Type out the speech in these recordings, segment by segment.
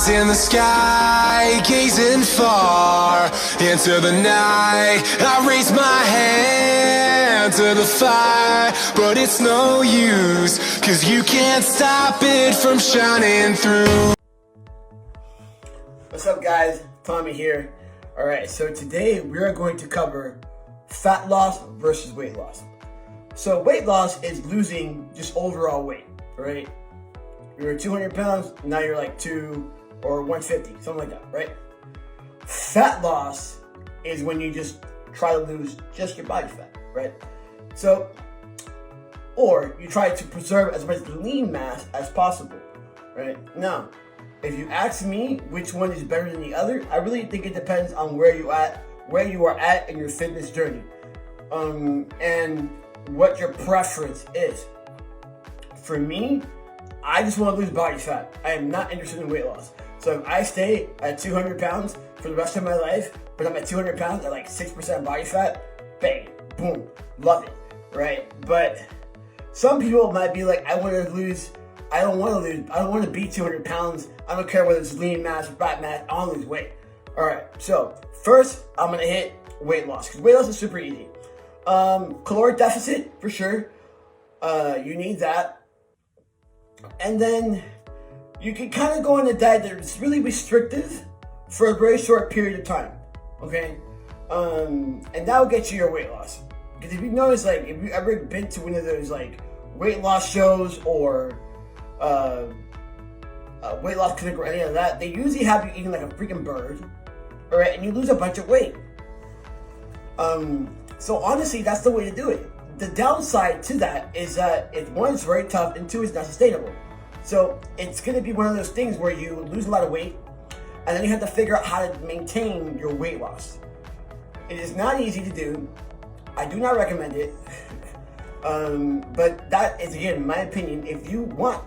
eyes in the sky, gazing far into the night. I raise my hand to the fire, but it's no use, 'cause you can't stop it from shining through. What's up, guys? Tommy here. Alright, so today we are going to cover fat loss versus weight loss. So weight loss is losing just overall weight, right? You're 200 pounds, now you're like 2 or 150, something like that, right? Fat loss is when you just try to lose just your body fat, right? So, or you try to preserve as much lean mass as possible, right? Now, if you ask me which one is better than the other, I really think it depends on where you are at in your fitness journey, and what your preference is. For me, I just want to lose body fat. I am not interested in weight loss. So if I stay at 200 pounds for the rest of my life, but I'm at 200 pounds at like 6% body fat, bang, boom, love it, right? But some people might be like, I don't want to be 200 pounds. I don't care whether it's lean mass or fat mass, I want to lose weight. All right, so first I'm going to hit weight loss, because weight loss is super easy. Caloric deficit, for sure. You need that. And then you can kind of go on a diet that's really restrictive for a very short period of time, okay? And that'll get you your weight loss. Because if you notice, like, if you ever been to one of those, like, weight loss shows or weight loss clinic or any of that, they usually have you eating like a freaking bird, all right? And you lose a bunch of weight. So honestly, that's the way to do it. The downside to that is that one, it's very tough, and two, it's not sustainable. So it's going to be one of those things where you lose a lot of weight, and then you have to figure out how to maintain your weight loss. It is not easy to do. I do not recommend it. But that is, again, my opinion, if you want.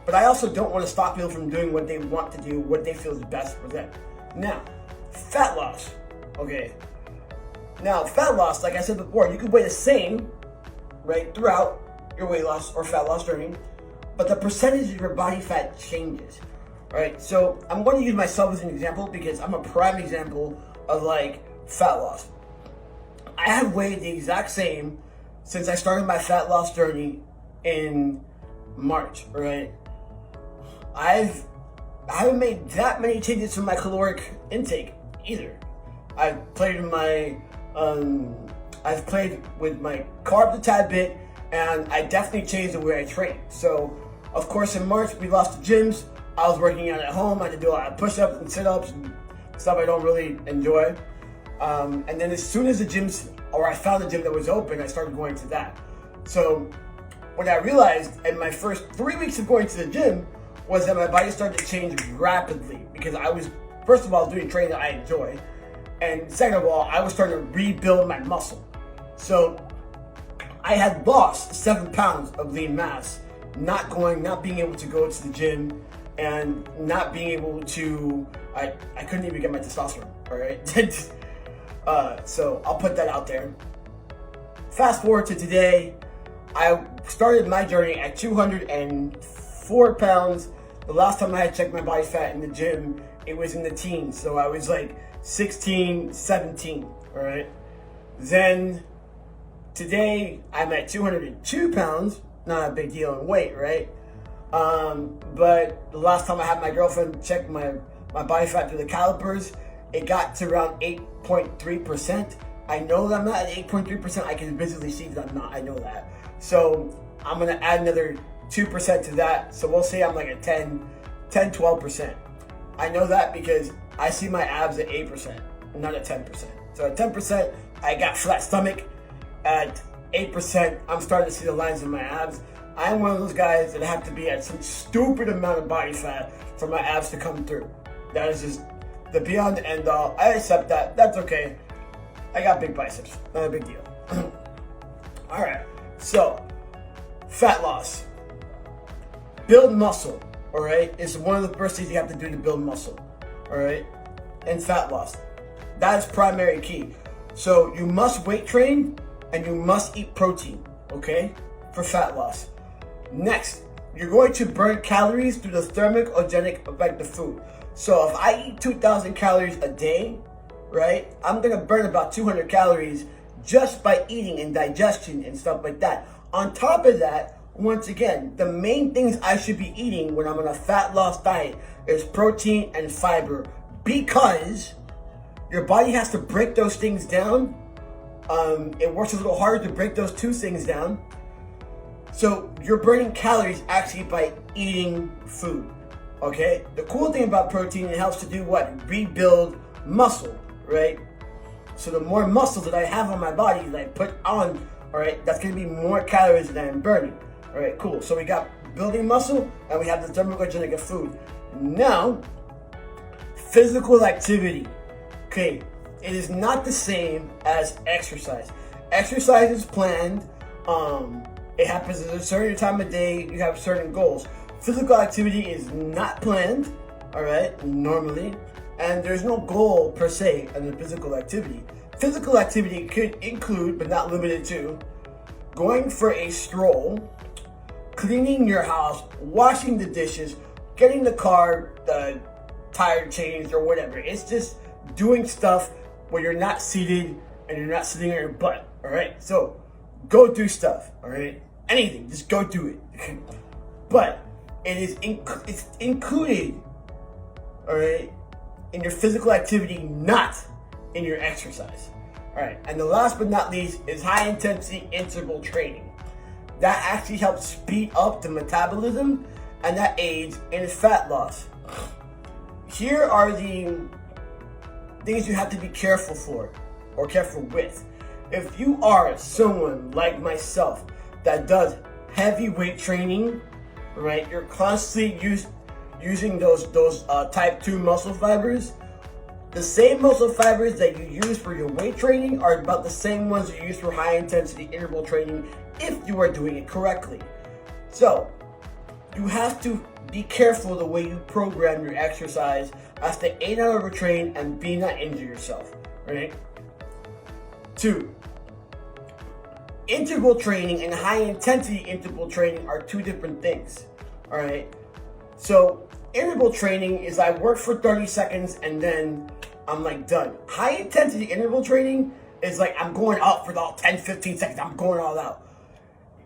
But I also don't want to stop people from doing what they want to do, what they feel is best for them. Now, fat loss. Okay. Now, fat loss, like I said before, you could weigh the same, right, throughout your weight loss or fat loss journey, but the percentage of your body fat changes, right? So I'm going to use myself as an example because I'm a prime example of like fat loss. I have weighed the exact same since I started my fat loss journey in March, right? I haven't made that many changes to my caloric intake either. I've played with my carbs a tad bit, and I definitely changed the way I train. So, of course, in March, we lost the gyms. I was working out at home. I had to do a lot of push-ups and sit-ups and stuff I don't really enjoy. And then as soon as I found a gym that was open, I started going to that. So, what I realized in my first 3 weeks of going to the gym was that my body started to change rapidly, because I was, first of all, doing training that I enjoy. And second of all, I was starting to rebuild my muscle. So I had lost 7 pounds of lean mass, not being able to go to the gym, and not being able to, I couldn't even get my testosterone, all right? So I'll put that out there. Fast forward to today, I started my journey at 204 pounds. The last time I had checked my body fat in the gym, it was in the teens. So I was like 16, 17, all right? Then today I'm at 202 pounds, not a big deal in weight, right? But the last time I had my girlfriend check my body fat through the calipers, it got to around 8.3%. I know that I'm not at 8.3%, I can visibly see that I'm not, I know that. So I'm gonna add another 2% to that, so we'll say I'm like at 12%. I know that because I see my abs at 8%, not at 10%. So at 10%, I got flat stomach. At 8%, I'm starting to see the lines in my abs. I'm one of those guys that have to be at some stupid amount of body fat for my abs to come through. That is just the beyond the end all. I accept that. That's okay. I got big biceps. Not a big deal. All right. So, fat loss. Build muscle. All right. It's one of the first things you have to do to build muscle. All right. And fat loss. That is primary key. So you must weight train and you must eat protein. Okay. For fat loss. Next, you're going to burn calories through the thermogenic effect of food. So if I eat 2,000 calories a day, right, I'm going to burn about 200 calories just by eating and digestion and stuff like that. On top of that, once again, the main things I should be eating when I'm on a fat loss diet is protein and fiber, because your body has to break those things down. It works a little harder to break those two things down. So you're burning calories actually by eating food, okay? The cool thing about protein, it helps to do what? Rebuild muscle, right? So the more muscle that I have on my body that I put on, all right, that's gonna be more calories that I'm burning. All right, cool. So we got building muscle and we have the thermogenic of food. Now, physical activity. Okay, it is not the same as exercise. Exercise is planned. It happens at a certain time of day. You have certain goals. Physical activity is not planned, all right, normally. And there's no goal per se in the physical activity. Physical activity could include, but not limited to, going for a stroll, cleaning your house, washing the dishes, getting the car tire changed or whatever. It's just doing stuff where you're not seated and you're not sitting on your butt, all right? So go do stuff, all right? Anything, just go do it. But it's included, all right, in your physical activity, not in your exercise. All right, and the last but not least is high intensity interval training. That actually helps speed up the metabolism and that aids in fat loss. Here are the things you have to be careful for or careful with. If you are someone like myself that does heavy weight training, right, you're constantly using those type 2 muscle fibers. The same muscle fibers that you use for your weight training are about the same ones you use for high intensity interval training if you are doing it correctly. So you have to be careful the way you program your exercise as to A, not overtrain, and B, not injure yourself, right? 2, interval training and high intensity interval training are two different things, all right? So interval training is I work for 30 seconds and then I'm like done. High intensity interval training is like I'm going out for about 10, 15 seconds. I'm going all out.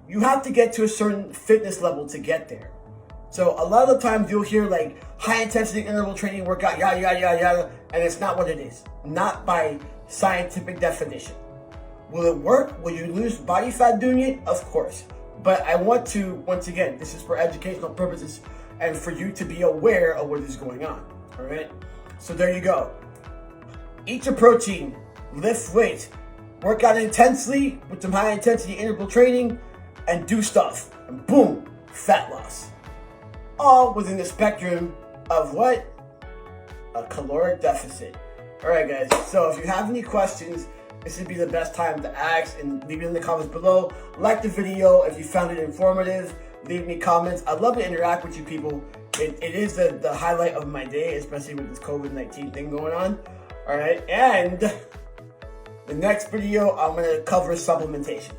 You have to get to a certain fitness level to get there. So a lot of the times you'll hear like high intensity interval training workout, yada, yada, yada, yada, and it's not what it is. Not by scientific definition. Will it work? Will you lose body fat doing it? Of course. But I want to, once again, this is for educational purposes and for you to be aware of what is going on, all right? So there you go. Eat your protein, lift weights, work out intensely with some high intensity interval training, and do stuff. And boom, fat loss. All within the spectrum of what? A caloric deficit. All right, guys. So if you have any questions, this would be the best time to ask and leave it in the comments below. Like the video if you found it informative. Leave me comments. I'd love to interact with you people. It is the highlight of my day, especially with this COVID-19 thing going on. All right, and the next video, I'm going to cover supplementation.